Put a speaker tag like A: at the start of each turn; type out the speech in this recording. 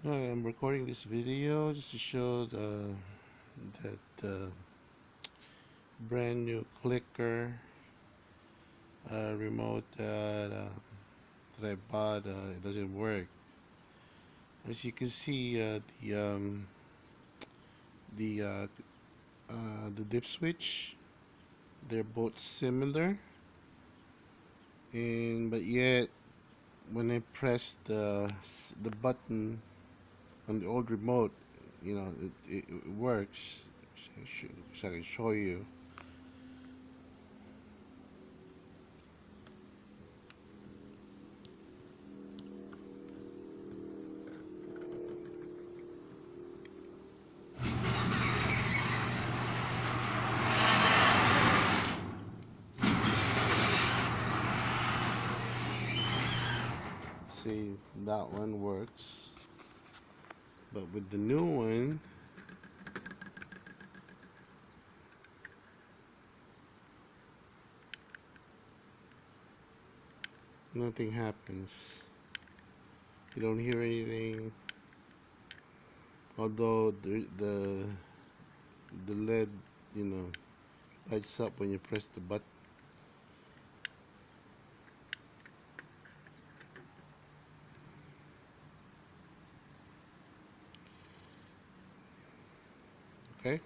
A: I'm recording this video just to show that brand new clicker remote that I bought. It doesn't work. As you can see, the uh, the dip switch, they're both similar, and but yet when I press the button on the old remote, it works. So I can show you. See, that one works, but with the new one, nothing happens. You don't hear anything, although the LED, you know, lights up when you press the button. Okay.